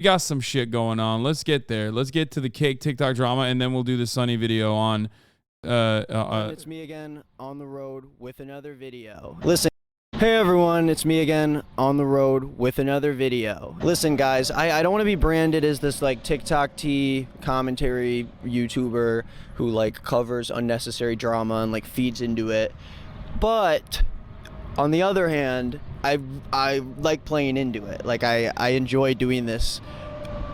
We got some shit going on. Let's get there. Let's get to the cake TikTok drama, and then we'll do the Sunny video on. It's me again on the road with another video. Listen. Hey everyone, it's me again on the road with another video. Listen guys, I don't want to be branded as this like TikTok tea commentary YouTuber who like covers unnecessary drama and like feeds into it. But on the other hand, I like playing into it. Like I enjoy doing this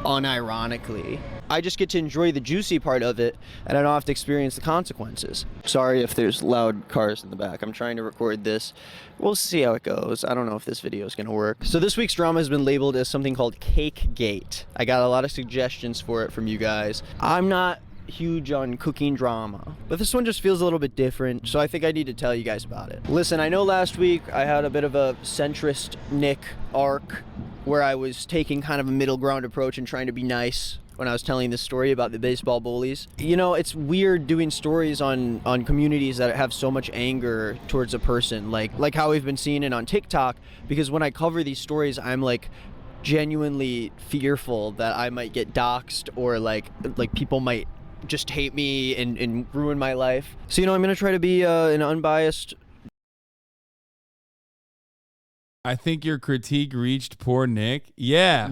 unironically. I just get to enjoy the juicy part of it, and I don't have to experience the consequences. Sorry if there's loud cars in the back. I'm trying to record this. We'll see how it goes. I don't know if this video is going to work. So this week's drama has been labeled as something called Cake Gate. I got a lot of suggestions for it from you guys. I'm not huge on cooking drama, but this one just feels a little bit different, so I think I need to tell you guys about it. Listen, I know last week I had a bit of a centrist Nick arc where I was taking kind of a middle ground approach and trying to be nice when I was telling this story about the baseball bullies. You know, it's weird doing stories on communities that have so much anger towards a person, like how we've been seeing it on TikTok, because when I cover these stories, I'm like genuinely fearful that I might get doxxed or like people might just hate me and ruin my life. So, you know, I'm gonna try to be an unbiased. I think your critique reached poor Nick. Yeah.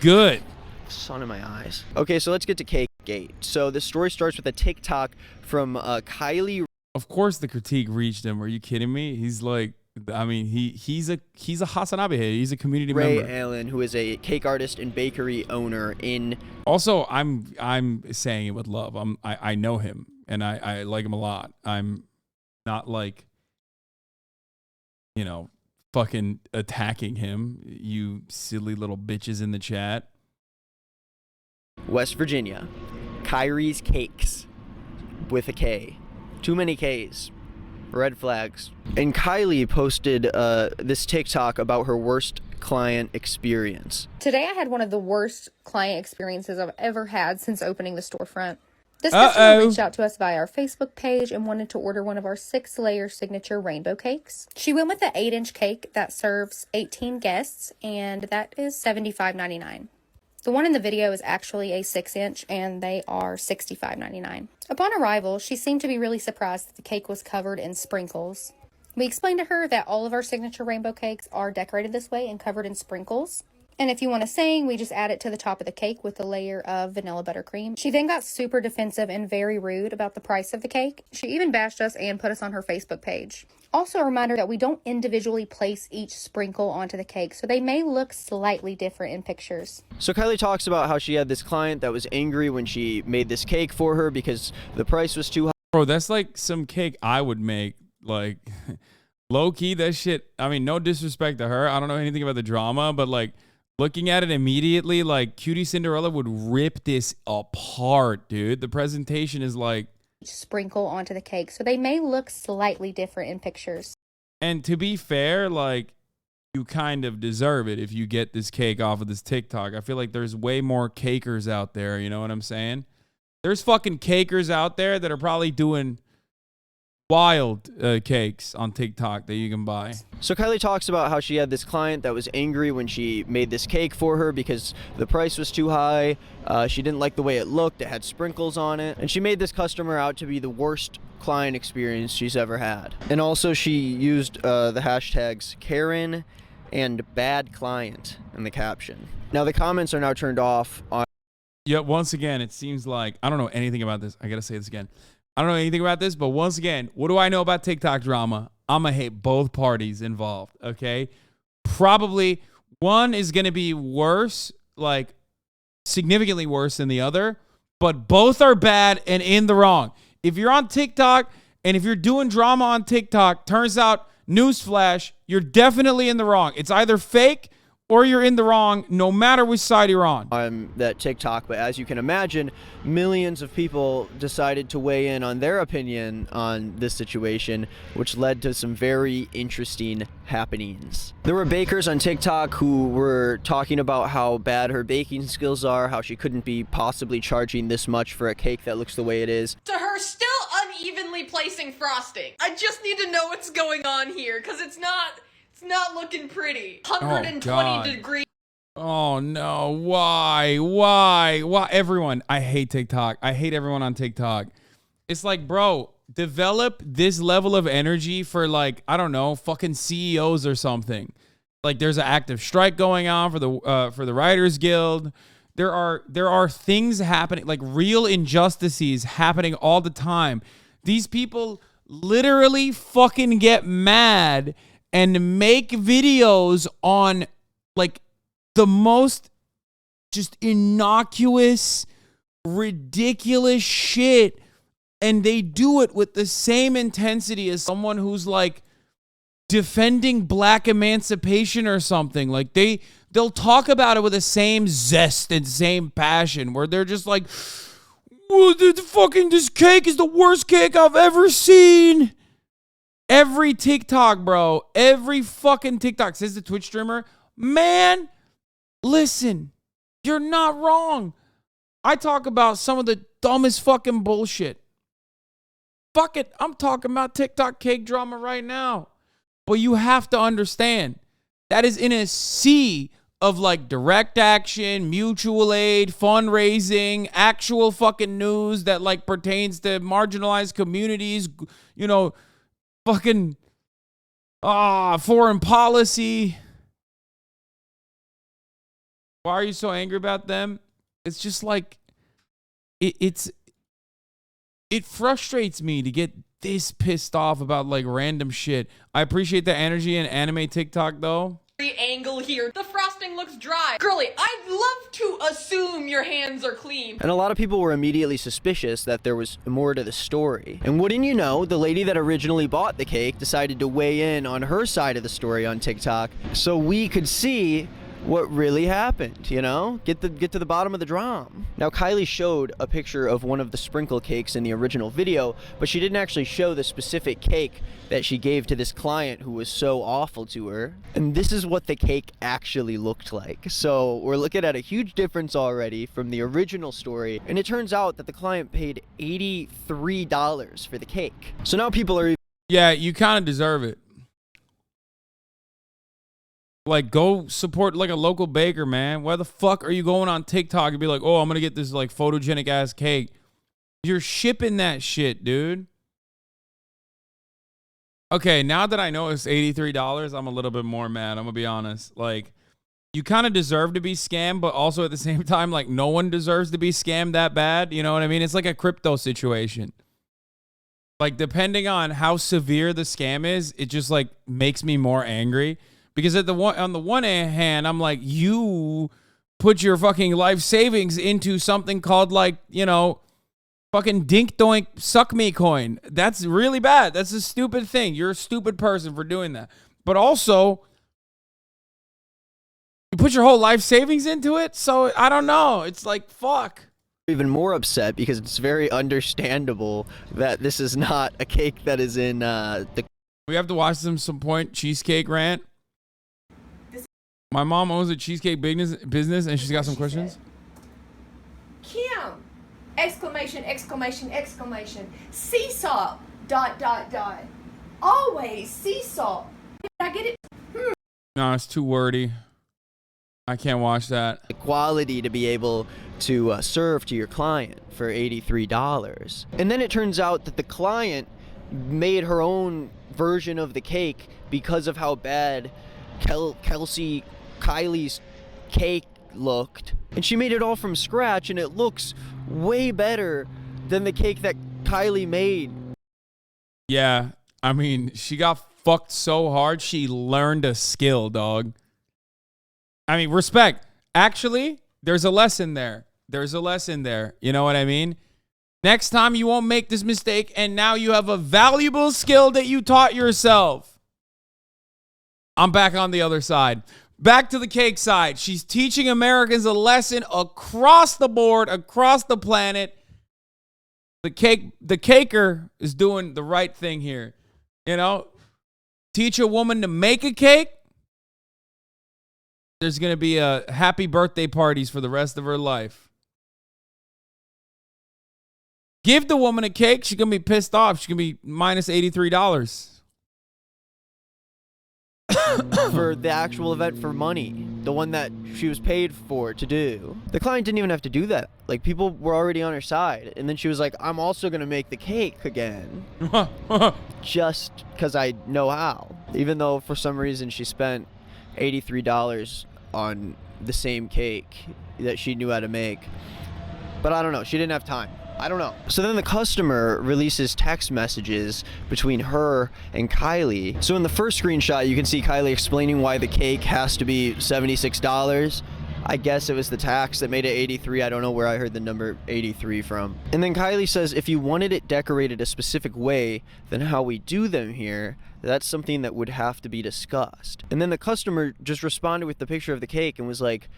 Good. Sun in my eyes. Okay, so let's get to Cake Gate. So the story starts with a TikTok from Kylie. Of course the critique reached him. Are you kidding me? He's like, I mean, he's a HasanAbi. He's a community Ray member. Allen, who is a cake artist and bakery owner in. Also, I'm saying it with love. I know him and I like him a lot. I'm not like, you know, fucking attacking him. You silly little bitches in the chat. West Virginia. Kyrie's Cakes with a K. Too many Ks. Red flags. And Kylie posted this TikTok about her worst client experience. Today I had one of the worst client experiences I've ever had since opening the storefront. This customer reached out to us via our Facebook page and wanted to order one of our 6-layer signature rainbow cakes. She went with the 8-inch cake that serves 18 guests, and that is $75.99. The one in the video is actually a 6-inch, and they are $65.99. Upon arrival, she seemed to be really surprised that the cake was covered in sprinkles. We explained to her that all of our signature rainbow cakes are decorated this way and covered in sprinkles. And if you want to sing, we just add it to the top of the cake with a layer of vanilla buttercream. She then got super defensive and very rude about the price of the cake. She even bashed us and put us on her Facebook page. Also a reminder that we don't individually place each sprinkle onto the cake, so they may look slightly different in pictures. So Kylie talks about how she had this client that was angry when she made this cake for her because the price was too high. Bro, that's like some cake I would make. Like, low-key, that shit, I mean, no disrespect to her. I don't know anything about the drama, but like, looking at it immediately, like, Cutie Cinderella would rip this apart, dude. The presentation is like... sprinkle onto the cake, so they may look slightly different in pictures. And to be fair, like, you kind of deserve it if you get this cake off of this TikTok. I feel like there's way more cakers out there, you know what I'm saying? There's fucking cakers out there that are probably doing wild cakes on TikTok that you can buy. So Kylie talks about how she had this client that was angry when she made this cake for her because the price was too high. She didn't like the way it looked. It had sprinkles on it. And she made this customer out to be the worst client experience she's ever had. And also she used the hashtags Karen and bad client in the caption. Now the comments are now turned off on. Yeah, once again, it seems like, I don't know anything about this. I gotta say this again. I don't know anything about this, but once again, what do I know about TikTok drama? I'm going to hate both parties involved, okay? Probably one is going to be worse, like significantly worse than the other, but both are bad and in the wrong. If you're on TikTok and if you're doing drama on TikTok, turns out, newsflash, you're definitely in the wrong. It's either fake or you're in the wrong, no matter which side you're on. That TikTok, but as you can imagine, millions of people decided to weigh in on their opinion on this situation, which led to some very interesting happenings. There were bakers on TikTok who were talking about how bad her baking skills are, how she couldn't be possibly charging this much for a cake that looks the way it is. To her, still unevenly placing frosting. I just need to know what's going on here, because it's not looking pretty. 120 degrees. Oh no, why? Everyone, I hate TikTok. I hate everyone on TikTok. It's like, bro, develop this level of energy for like, I don't know, fucking CEOs or something. Like there's an active strike going on for the Writers Guild. There are things happening, like real injustices happening all the time. These people literally fucking get mad and make videos on like the most just innocuous, ridiculous shit. And they do it with the same intensity as someone who's like defending black emancipation or something. Like they'll talk about it with the same zest and same passion, where they're just like, "Whoa, this cake is the worst cake I've ever seen." Every TikTok, bro, every fucking TikTok, says the Twitch streamer, man, listen, you're not wrong. I talk about some of the dumbest fucking bullshit. Fuck it, I'm talking about TikTok cake drama right now. But you have to understand, that is in a sea of like direct action, mutual aid, fundraising, actual fucking news that like pertains to marginalized communities, you know, fucking foreign policy. Why are you so angry about them? It's just like, it frustrates me to get this pissed off about like random shit. I appreciate the energy in anime TikTok though. Angle here. The frosting looks dry. Girly, I'd love to assume your hands are clean. And a lot of people were immediately suspicious that there was more to the story. And wouldn't you know, the lady that originally bought the cake decided to weigh in on her side of the story on TikTok so we could see what really happened, you know? Get to the bottom of the drama. Now, Kylie showed a picture of one of the sprinkle cakes in the original video, but she didn't actually show the specific cake that she gave to this client who was so awful to her. And this is what the cake actually looked like. So we're looking at a huge difference already from the original story, and it turns out that the client paid $83 for the cake. So now people are... Yeah, you kind of deserve it. Like, go support like a local baker, man. Why the fuck are you going on TikTok and be like, oh, I'm gonna get this like photogenic ass cake? You're shipping that shit, dude. Okay, now that I know it's $83, I'm a little bit more mad. I'm gonna be honest. Like, you kind of deserve to be scammed, but also at the same time, like, no one deserves to be scammed that bad. You know what I mean? It's like a crypto situation. Like, depending on how severe the scam is, it just like makes me more angry. Because on the one hand, I'm like, you put your fucking life savings into something called like, you know, fucking dink doink suck me coin. That's really bad. That's a stupid thing. You're a stupid person for doing that. But also, you put your whole life savings into it. So I don't know. It's like, fuck. Even more upset because it's very understandable that this is not a cake that is in the... We have to watch some point cheesecake rant. My mom owns a cheesecake business and she's got some questions. Kim! Exclamation, exclamation, exclamation. Sea salt, ... Always sea salt. Did I get it? No, it's too wordy. I can't watch that. The quality to be able to serve to your client for $83. And then it turns out that the client made her own version of the cake because of how bad Kylie's cake looked, and she made it all from scratch, and it looks way better than the cake that Kylie made. Yeah, I mean, she got fucked so hard, she learned a skill, dog. I mean, respect. Actually, there's a lesson there. There's a lesson there. You know what I mean? Next time you won't make this mistake, and now you have a valuable skill that you taught yourself. I'm back on the other side. Back to the cake side. She's teaching Americans a lesson across the board, across the planet. The caker is doing the right thing here. You know, teach a woman to make a cake. There's going to be happy birthday parties for the rest of her life. Give the woman a cake. She's going to be pissed off. She's going to be minus $83. For the actual event for money. the one that she was paid for to do. The client didn't even have to do that. Like, people were already on her side. And then she was like, I'm also going to make the cake again. Just because I know how. Even though for some reason she spent $83 on the same cake that she knew how to make. But I don't know. She didn't have time. I don't know. So then the customer releases text messages between her and Kylie. So in the first screenshot, you can see Kylie explaining why the cake has to be $76. I guess it was the tax that made it 83. I don't know where I heard the number 83 from. And then Kylie says, if you wanted it decorated a specific way than how we do them here, that's something that would have to be discussed. And then the customer just responded with the picture of the cake and was like,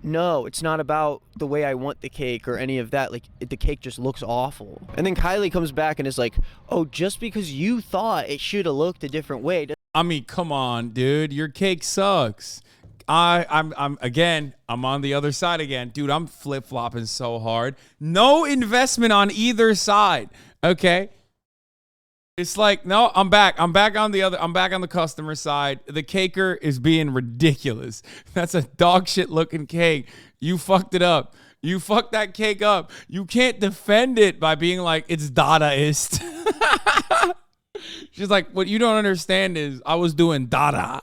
no, it's not about the way I want the cake or any of that. Like, the cake just looks awful. And then Kylie comes back and is like, oh, just because you thought it should have looked a different way. I mean, come on, dude. Your cake sucks. I'm on the other side again. Dude, I'm flip-flopping so hard. No investment on either side. Okay? It's like, no, I'm back on the customer side. The caker is being ridiculous. That's a dog shit looking cake. You fucked it up. You fucked that cake up. You can't defend it by being like, it's Dadaist. She's like, what you don't understand is I was doing Dada.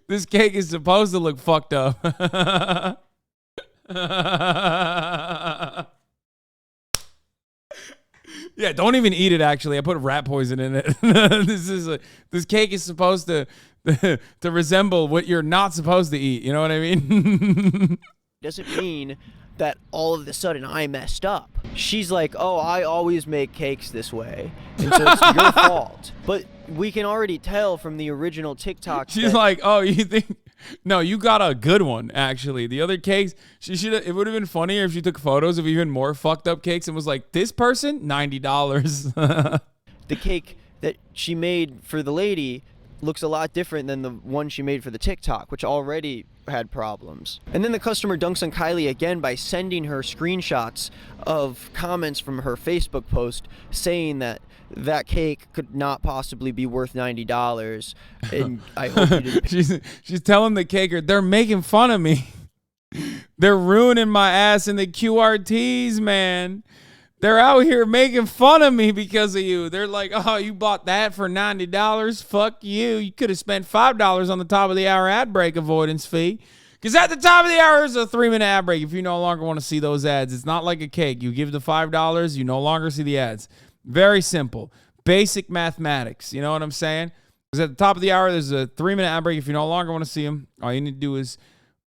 This cake is supposed to look fucked up. Yeah, don't even eat it, actually. I put rat poison in it. This cake is supposed to resemble what you're not supposed to eat. You know what I mean? Doesn't mean that all of a sudden I messed up. She's like, oh, I always make cakes this way, and so it's your fault. But we can already tell from the original TikTok. She's like, oh, you think... No, you got a good one, actually. The other cakes, it would have been funnier if she took photos of even more fucked up cakes and was like, this person, $90. The cake that she made for the lady looks a lot different than the one she made for the TikTok, which already had problems. And then the customer dunks on Kylie again by sending her screenshots of comments from her Facebook post saying that cake could not possibly be worth $90, and I hope you didn't. She's telling the caker, they're making fun of me. They're ruining my ass in the QRTs, man. They're out here making fun of me because of you. They're like, oh, you bought that for $90? Fuck you. You could have spent $5 on the top of the hour ad break avoidance fee. Because at the top of the hour is a 3-minute ad break if you no longer want to see those ads. It's not like a cake. You give the $5, you no longer see the ads. Very simple. Basic mathematics. You know what I'm saying? Because at the top of the hour, there's a 3-minute ad break. If you no longer want to see them, all you need to do is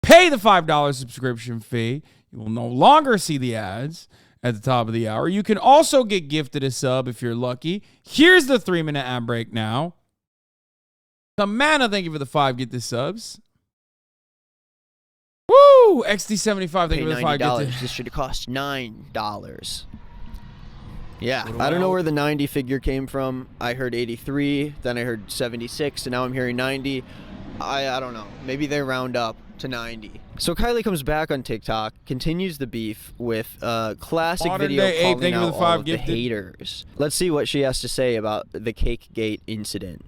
pay the $5 subscription fee. You will no longer see the ads at the top of the hour. You can also get gifted a sub if you're lucky. Here's the 3-minute ad break now. Samantha, thank you for the 5 get the subs. Woo! XD75, thank you for the 5 get the... This should have cost $9. Yeah, I don't know where the 90 figure came from. I heard 83, then I heard 76, and now I'm hearing 90. I don't know. Maybe they round up to 90. So Kylie comes back on TikTok, continues the beef with a classic Modern video day calling ape, out all of the haters. Let's see what she has to say about the Cake Gate incident.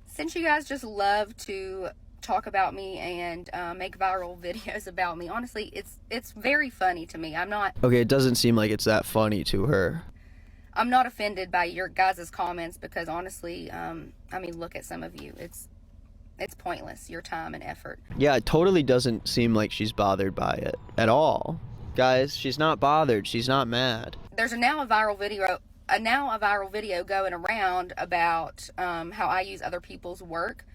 Since you guys just love to talk about me and make viral videos about me, honestly, it's very funny to me. Okay, it doesn't seem like it's that funny to her. I'm not offended by your guys' comments because honestly, I mean, look at some of you. It's pointless, your time and effort. Yeah, it totally doesn't seem like she's bothered by it at all. Guys, she's not bothered. She's not mad. There's now a viral video going around about how I use other people's work,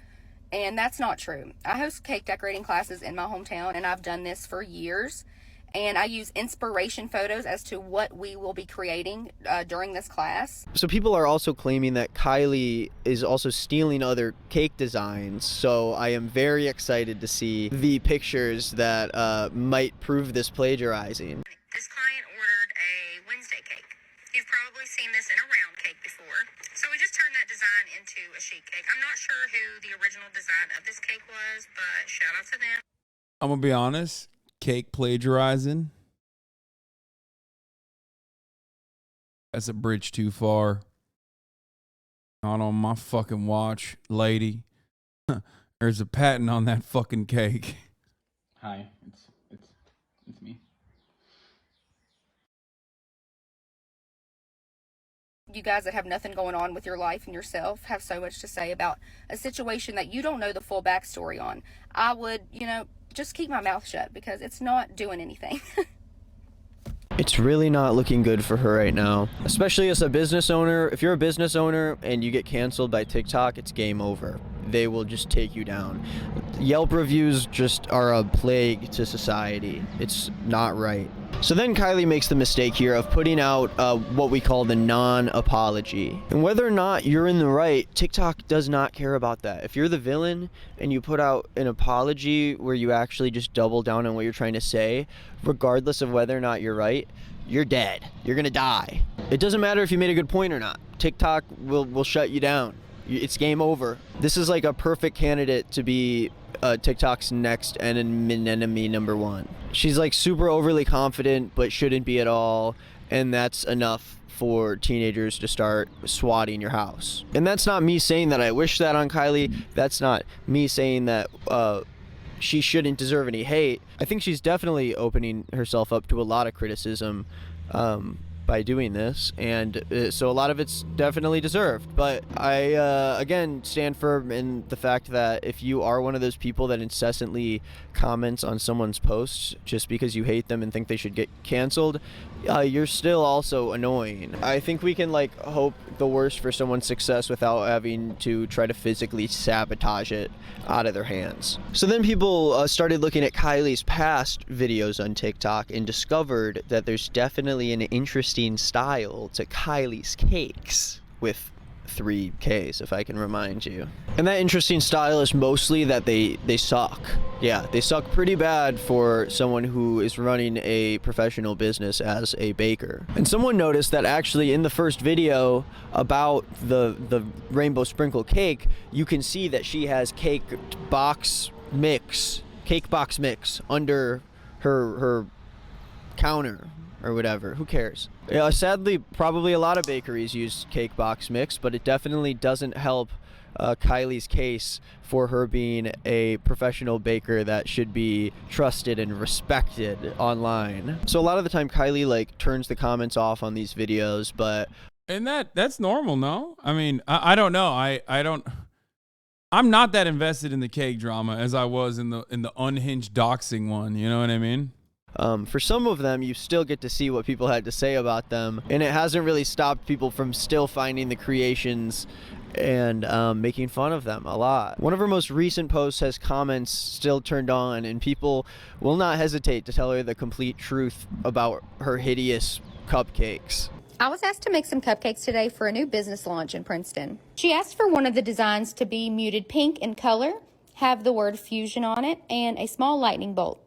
and that's not true. I host cake decorating classes in my hometown, and I've done this for years. And I use inspiration photos as to what we will be creating during this class. So people are also claiming that Kylie is also stealing other cake designs. So I am very excited to see the pictures that might prove this plagiarizing. This client ordered a Wednesday cake. You've probably seen this in a round cake before. So we just turned that design into a sheet cake. I'm not sure who the original design of this cake was, but shout out to them. I'm going to be honest. Cake plagiarizing. That's a bridge too far. Not on my fucking watch, lady. There's a patent on that fucking cake. Hi, it's me. You guys that have nothing going on with your life and yourself have so much to say about a situation that you don't know the full backstory on. I would, just keep my mouth shut because it's not doing anything. It's really not looking good for her right now, especially as a business owner. If you're a business owner and you get canceled by TikTok, it's game over. They will just take you down. Yelp reviews just are a plague to society. It's not right. So then Kylie makes the mistake here of putting out what we call the non-apology. And whether or not you're in the right, TikTok does not care about that. If you're the villain and you put out an apology where you actually just double down on what you're trying to say, regardless of whether or not you're right, you're dead. You're gonna die. It doesn't matter if you made a good point or not. TikTok will shut you down. It's game over. This is like a perfect candidate to be TikTok's next enemy number one. She's like super overly confident, but shouldn't be at all. And that's enough for teenagers to start swatting your house. And that's not me saying that I wish that on Kylie. That's not me saying that she shouldn't deserve any hate. I think she's definitely opening herself up to a lot of criticism by doing this, and so a lot of it's definitely deserved. But I again stand firm in the fact that if you are one of those people that incessantly comments on someone's posts just because you hate them and think they should get canceled, you're still also annoying. I think we can like hope the worst for someone's success without having to try to physically sabotage it out of their hands. So then people started looking at Kylie's past videos on TikTok and discovered that there's definitely an interesting style to Kylie's cakes, with 3 Ks, if I can remind you. And that interesting style is mostly that they suck. Yeah, they suck pretty bad for someone who is running a professional business as a baker. And someone noticed that actually in the first video about the rainbow sprinkle cake, you can see that she has cake box mix under her counter or whatever. Who cares? Sadly, probably a lot of bakeries use cake box mix, but it definitely doesn't help Kylie's case for her being a professional baker that should be trusted and respected online. So a lot of the time Kylie like turns the comments off on these videos, but and that's normal, no? I mean, I don't know. I'm not that invested in the cake drama as I was in the unhinged doxing one, you know what I mean? For some of them, you still get to see what people had to say about them, and it hasn't really stopped people from still finding the creations and making fun of them a lot. One of her most recent posts has comments still turned on, and people will not hesitate to tell her the complete truth about her hideous cupcakes. I was asked to make some cupcakes today for a new business launch in Princeton. She asked for one of the designs to be muted pink in color, have the word fusion on it, and a small lightning bolt.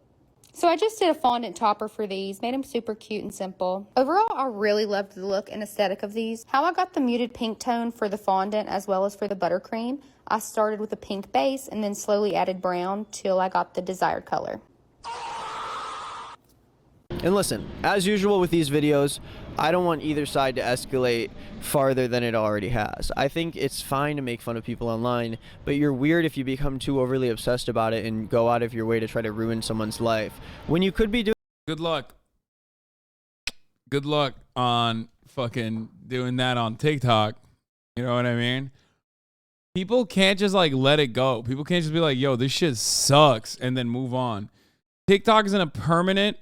So I just did a fondant topper for these, made them super cute and simple. Overall, I really loved the look and aesthetic of these. How I got the muted pink tone for the fondant as well as for the buttercream, I started with a pink base and then slowly added brown till I got the desired color. And listen, as usual with these videos, I don't want either side to escalate farther than it already has. I think it's fine to make fun of people online, but you're weird if you become too overly obsessed about it and go out of your way to try to ruin someone's life when you could be doing. Good luck. Good luck on fucking doing that on TikTok. You know what I mean? People can't just like let it go. People can't just be like, yo, this shit sucks and then move on. TikTok is in a permanent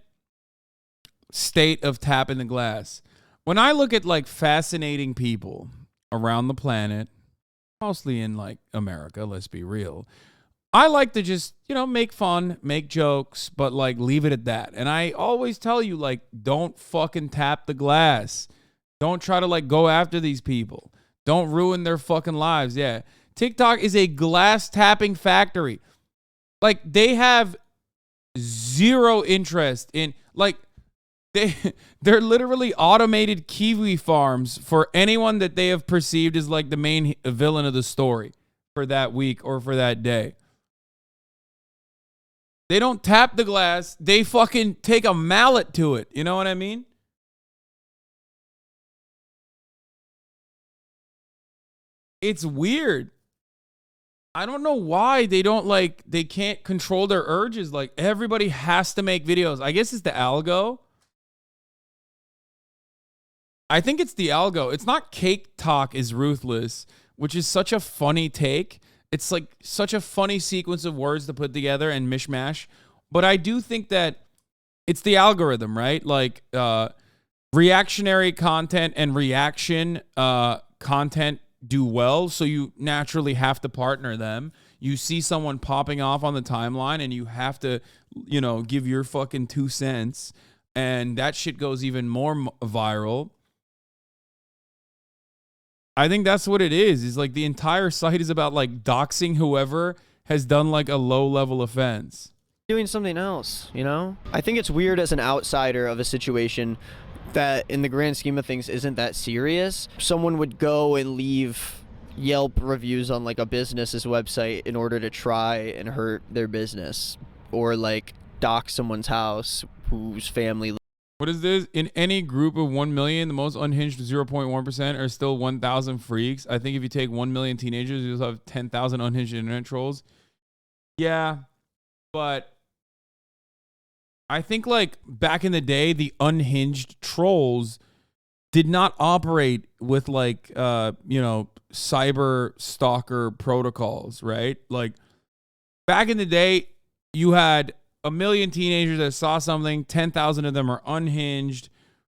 state of tapping the glass. When I look at like fascinating people around the planet, mostly in like America, let's be real, I like to just, make fun, make jokes, but like leave it at that. And I always tell you, like, don't fucking tap the glass. Don't try to like go after these people. Don't ruin their fucking lives. Yeah. TikTok is a glass tapping factory. Like they have zero interest in like, they're literally automated kiwi farms for anyone that they have perceived as like the main villain of the story for that week or for that day. They don't tap the glass. They fucking take a mallet to it. You know what I mean? It's weird. I don't know why they don't like, they can't control their urges. Like everybody has to make videos. I guess it's the algo. I think it's the algo. It's not Cake Talk is ruthless, which is such a funny take. It's like such a funny sequence of words to put together and mishmash. But I do think that it's the algorithm, right? Like reactionary content and reaction content do well, so you naturally have to partner them. You see someone popping off on the timeline and you have to, you know, give your fucking 2 cents, and that shit goes even more viral. I think that's what it is like the entire site is about like doxing whoever has done like a low level offense. Doing something else, you know? I think it's weird as an outsider of a situation that in the grand scheme of things isn't that serious. Someone would go and leave Yelp reviews on like a business's website in order to try and hurt their business, or like dox someone's house whose family. What is this? In any group of 1 million, the most unhinged 0.1% are still 1,000 freaks. I think if you take 1 million teenagers, you'll have 10,000 unhinged internet trolls. Yeah, but I think like back in the day, the unhinged trolls did not operate with like, you know, cyber stalker protocols, right? Like back in the day, you had 1 million teenagers that saw something, 10,000 of them are unhinged,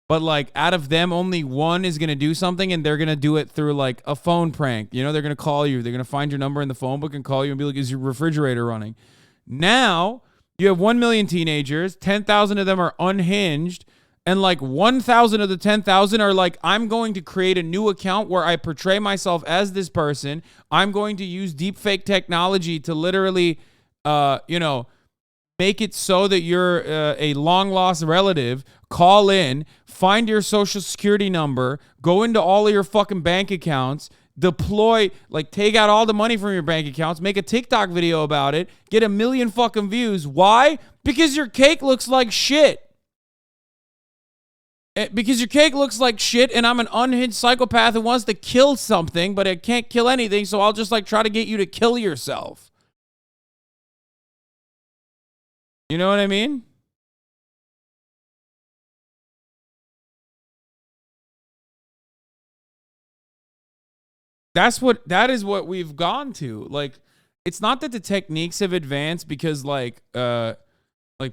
but like out of them, only one is going to do something, and they're going to do it through like a phone prank. You know, they're going to call you. They're going to find your number in the phone book and call you and be like, is your refrigerator running? Now you have 1 million teenagers, 10,000 of them are unhinged, and like 1,000 of the 10,000 are like, I'm going to create a new account where I portray myself as this person. I'm going to use deepfake technology to literally, you know, make it so that you're a long-lost relative, call in, find your social security number, go into all of your fucking bank accounts, deploy, like take out all the money from your bank accounts, make a TikTok video about it, get 1 million fucking views. Why? Because your cake looks like shit. Because your cake looks like shit, and I'm an unhinged psychopath who wants to kill something, but I can't kill anything, so I'll just like try to get you to kill yourself. You know what I mean? That is what we've gone to. Like, it's not that the techniques have advanced because like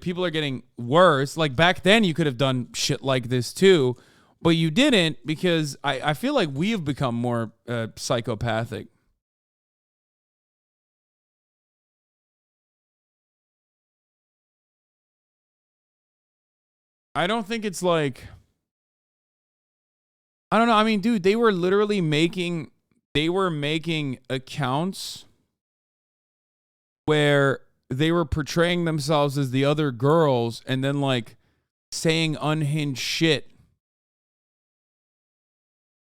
people are getting worse. Like back then you could have done shit like this too, but you didn't because I feel like we have become more psychopathic. I don't think it's like, I don't know. I mean, dude, they were literally making accounts where they were portraying themselves as the other girls and then like saying unhinged shit.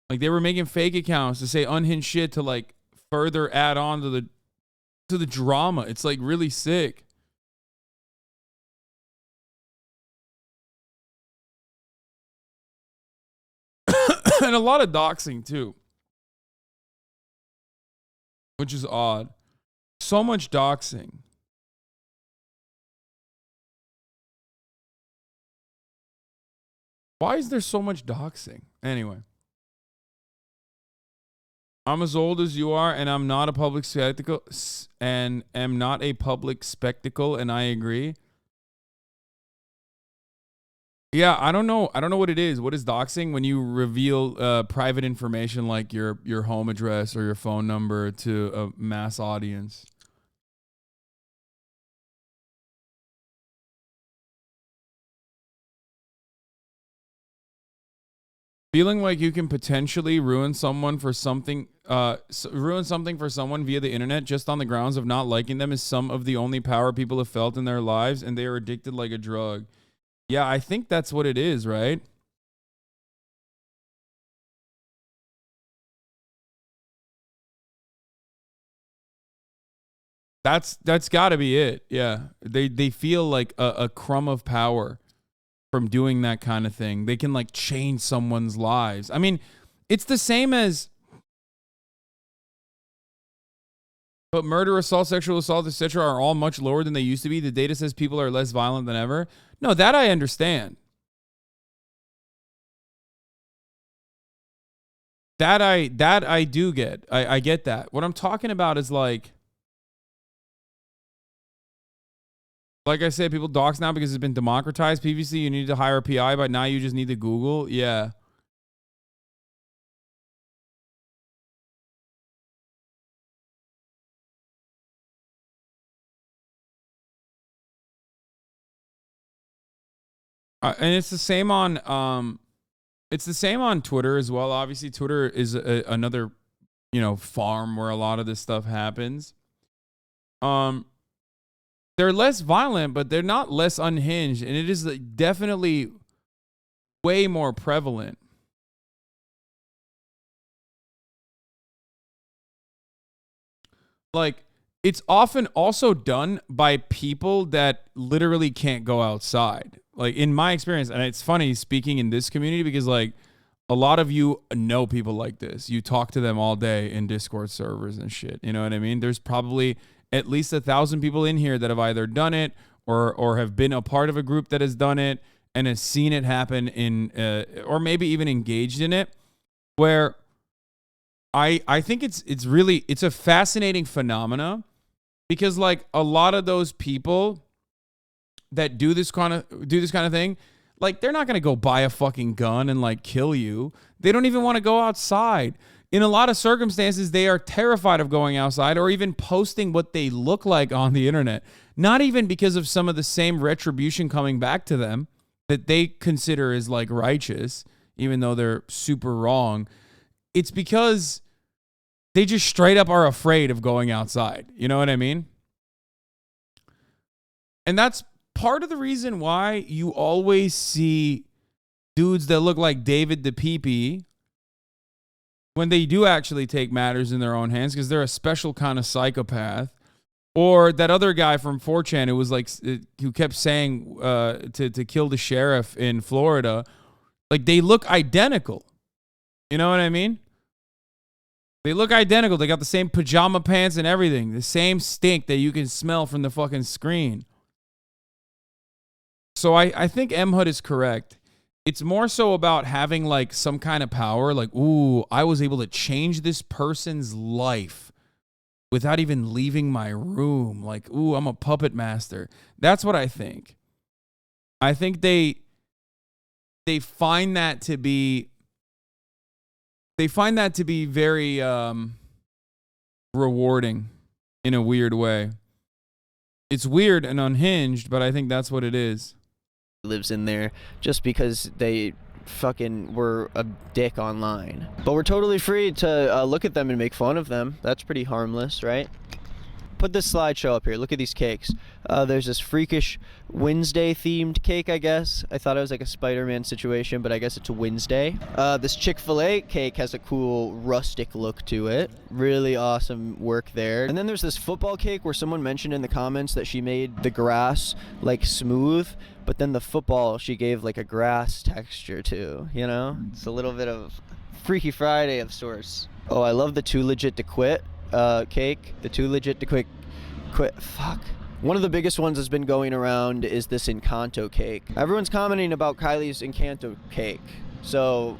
Like they were making fake accounts to say unhinged shit to like further add on to the drama. It's like really sick. And a lot of doxing too, which is odd. So much doxing. Why is there so much doxing? Anyway. I'm as old as you are, and I'm not a public spectacle, and am not a public spectacle, and I agree. Yeah, I don't know. I don't know what it is. What is doxing? When you reveal private information like your home address or your phone number to a mass audience. Feeling like you can potentially ruin someone for something, ruin something for someone via the internet just on the grounds of not liking them is some of the only power people have felt in their lives, and they are addicted like a drug. Yeah, I think that's what it is, right? That's got to be it. Yeah, they feel like a crumb of power from doing that kind of thing. They can like change someone's lives. I mean, it's the same as But murder, assault, sexual assault, etc. are all much lower than they used to be. The data says people are less violent than ever. No, that I understand. That I do get. I get that. What I'm talking about is like I said, people dox now because it's been democratized. Previously, you needed to hire a PI, but now you just need to Google. Yeah. And it's the same on Twitter as well. Obviously, Twitter is another, farm where a lot of this stuff happens. They're less violent, but they're not less unhinged, and it is definitely way more prevalent. Like, it's often also done by people that literally can't go outside. Like, in my experience, and it's funny speaking in this community because, like, a lot of you know people like this. You talk to them all day in Discord servers and shit. You know what I mean? There's probably at least 1,000 people in here that have either done it or have been a part of a group that has done it and has seen it happen or maybe even engaged in it, where I think it's a fascinating phenomena because, like, a lot of those people that do this kind of thing, like, they're not going to go buy a fucking gun and, like, kill you. They don't even want to go outside. In a lot of circumstances, they are terrified of going outside or even posting what they look like on the internet. Not even because of some of the same retribution coming back to them that they consider as, like, righteous, even though they're super wrong. It's because they just straight up are afraid of going outside. You know what I mean? And that's part of the reason why you always see dudes that look like David the Peepee when they do actually take matters in their own hands, because they're a special kind of psychopath. Or that other guy from 4chan who was like, who kept saying to kill the sheriff in Florida. Like, they look identical. You know what I mean? They look identical. They got the same pajama pants and everything. The same stink that you can smell from the fucking screen. So I think M-Hood is correct. It's more so about having, like, some kind of power. Like, ooh, I was able to change this person's life without even leaving my room. Like, ooh, I'm a puppet master. That's what I think. I think they find that to be very rewarding in a weird way. It's weird and unhinged, but I think that's what it is. Lives in there just because they fucking were a dick online. But we're totally free to look at them and make fun of them. That's pretty harmless, right? Put this slideshow up here. Look at these cakes. There's this freakish Wednesday themed cake, I guess. I thought it was like a Spider-Man situation, but I guess it's a Wednesday. This Chick-fil-A cake has a cool rustic look to it. Really awesome work there. And then there's this football cake where someone mentioned in the comments that she made the grass like smooth, but then the football she gave like a grass texture to, you know? It's a little bit of Freaky Friday of sorts. Oh, I love the Too Legit to Quit cake. The Too Legit to Quit. Fuck. One of the biggest ones that's been going around is this Encanto cake. Everyone's commenting about Kylie's Encanto cake. So,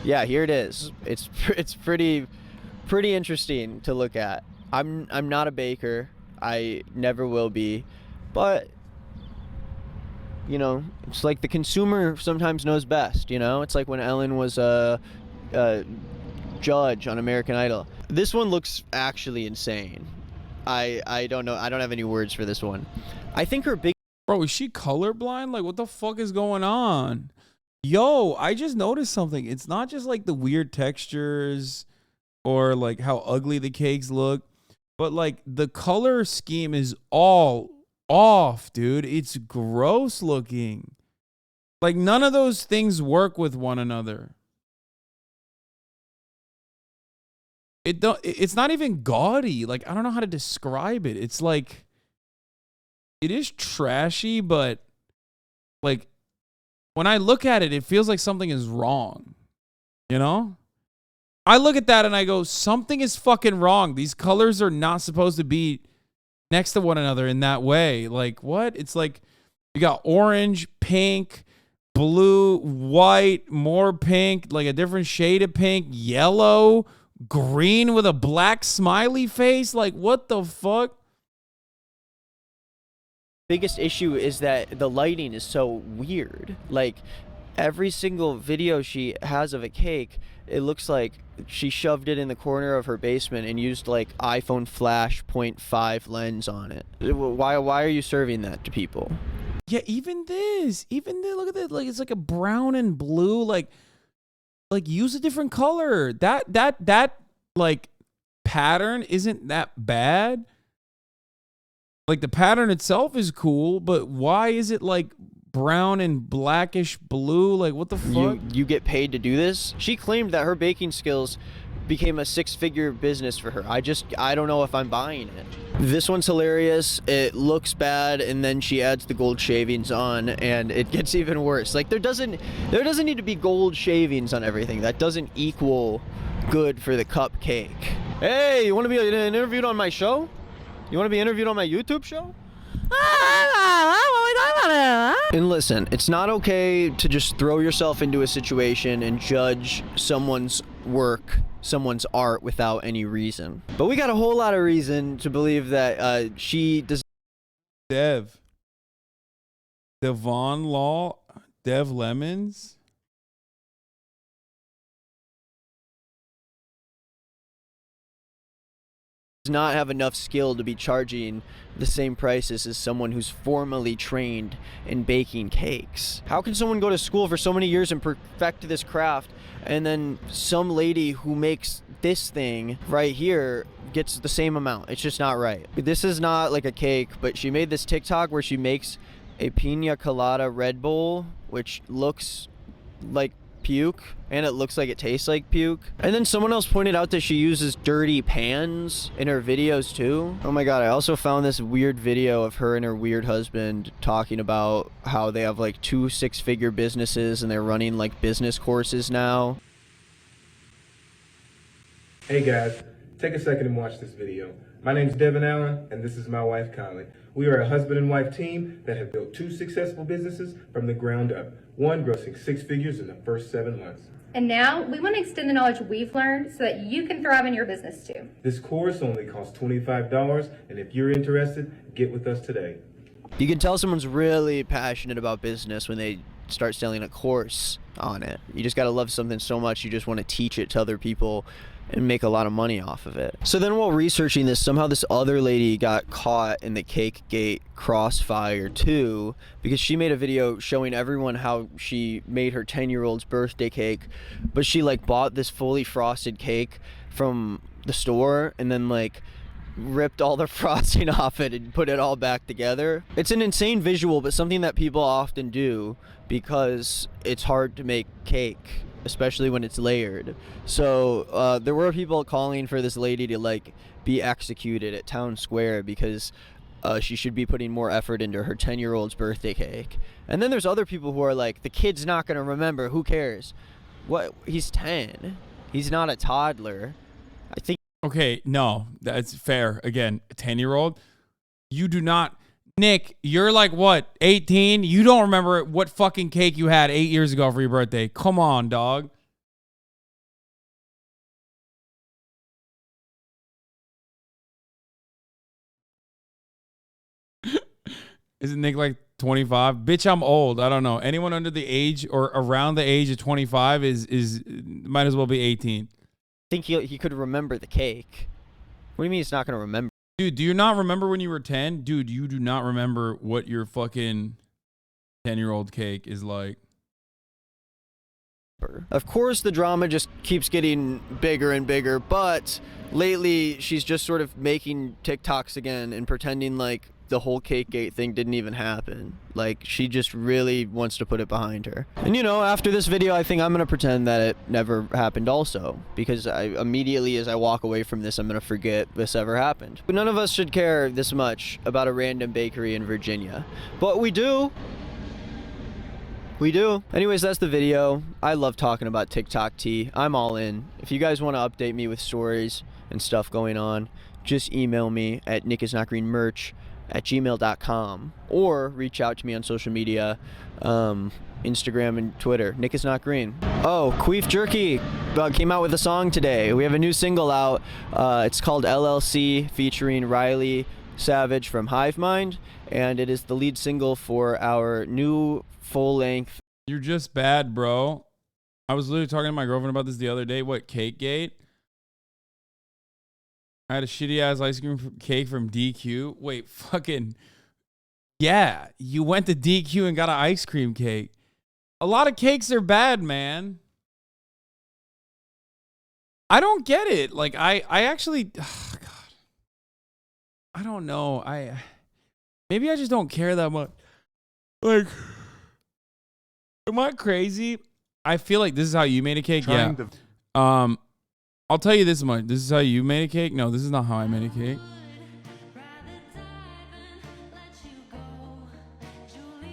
yeah, here it is. It's pretty interesting to look at. I'm not a baker. I never will be. But, you know, it's like the consumer sometimes knows best, you know? It's like when Ellen was a judge on American Idol. This one looks actually insane. I don't know. I don't have any words for this one. I think her big... Bro, is she colorblind? Like, what the fuck is going on? Yo, I just noticed something. It's not just like the weird textures or like how ugly the cakes look, but like the color scheme is all off, dude. It's gross looking. Like, none of those things work with one another. It's not even gaudy. Like, I don't know how to describe it. It's like, it is trashy, but like when I look at it, it feels like something is wrong. You know? I look at that and I go, something is fucking wrong. These colors are not supposed to be next to one another in that way. Like, what? It's like you got orange, pink, blue, white, more pink, like a different shade of pink, yellow, green with a black smiley face. Like, what the fuck? Biggest issue is that the lighting is so weird. Like, every single video she has of a cake, it looks like she shoved it in the corner of her basement and used like iPhone flash 0.5 lens on it. Why are you serving that to people? Yeah, even this, look at this, like it's like a brown and blue, like use a different color. That like pattern isn't that bad. Like the pattern itself is cool, but why is it like brown and blackish blue? Like, what the fuck? You get paid to do this? She claimed that her baking skills became a 6-figure business for her. I don't know if I'm buying it. This one's hilarious. It looks bad, and then she adds the gold shavings on, and it gets even worse. Like, there doesn't need to be gold shavings on everything. That doesn't equal good for the cupcake. Hey, you want to be interviewed on my show? You want to be interviewed on my YouTube show? And listen, it's not okay to just throw yourself into a situation and judge someone's work, someone's art without any reason. But we got a whole lot of reason to believe that she does. Devon Law, Dev Lemons. Not have enough skill to be charging the same prices as someone who's formally trained in baking cakes. How can someone go to school for so many years and perfect this craft, and then some lady who makes this thing right here gets the same amount? It's just not right. This is not like a cake, but she made this TikTok where she makes a pina colada Red Bull, which looks like puke, and it looks like it tastes like puke. And then someone else pointed out that she uses dirty pans in her videos too. Oh my god, I also found this weird video of her and her weird husband talking about how they have like 2 6-figure businesses and they're running like business courses now. Hey guys, take a second and watch this video. My name's Devin Allen, and this is my wife Kylie. We are a husband and wife team that have built 2 successful businesses from the ground up. One grossing 6 figures in the first 7 months. And now we want to extend the knowledge we've learned so that you can thrive in your business too. This course only costs $25, and if you're interested, get with us today. You can tell someone's really passionate about business when they start selling a course on it. You just gotta love something so much you just want to teach it to other people and make a lot of money off of it. So then while researching this, somehow this other lady got caught in the Cakegate crossfire too, because she made a video showing everyone how she made her 10-year-old's birthday cake, but she like bought this fully frosted cake from the store and then like ripped all the frosting off it and put it all back together. It's an insane visual, but something that people often do because it's hard to make cake, especially when it's layered. So there were people calling for this lady to like be executed at Town Square because she should be putting more effort into her 10-year-old's birthday cake. And then there's other people who are like, the kid's not gonna remember, who cares? What? He's 10. He's not a toddler. I think. Okay, no, that's fair. Again, a 10-year-old, you do not. Nick, you're like, what, 18? You don't remember what fucking cake you had 8 years ago for your birthday. Come on, dog. Isn't Nick like 25? Bitch, I'm old. I don't know. Anyone under the age or around the age of 25 is might as well be 18. I think he could remember the cake. What do you mean he's not going to remember? Dude, do you not remember when you were 10? Dude, you do not remember what your fucking 10-year-old cake is like. Of course, the drama just keeps getting bigger and bigger, but lately she's just sort of making TikToks again and pretending like the whole Cakegate thing didn't even happen. Like, she just really wants to put it behind her. And you know, after this video, I think I'm gonna pretend that it never happened also, because I immediately as I walk away from this, I'm gonna forget this ever happened. But none of us should care this much about a random bakery in Virginia. But we do We do. Anyways, that's the video. I love talking about TikTok tea. I'm all in. If you guys want to update me with stories and stuff going on, just email me at nickisnotgreenmerch@gmail.com or reach out to me on social media, Instagram and Twitter. Nick is not green. Oh, Queef Jerky came out with a song today. We have a new single out. It's called LLC featuring Riley Savage from Hive Mind, and it is the lead single for our new full-length. You're just bad, bro. I was literally talking to my girlfriend about this the other day. What, Cake Gate? I had a shitty ass ice cream cake from DQ. Wait, fucking yeah, you went to DQ and got an ice cream cake. A lot of cakes are bad, man. I don't get it. Like I actually, oh God, I don't know. Maybe I just don't care that much. Like, am I crazy? I feel like this is how you made a cake. Yeah. I'll tell you this much. This is how you made a cake. No, this is not how I made a cake.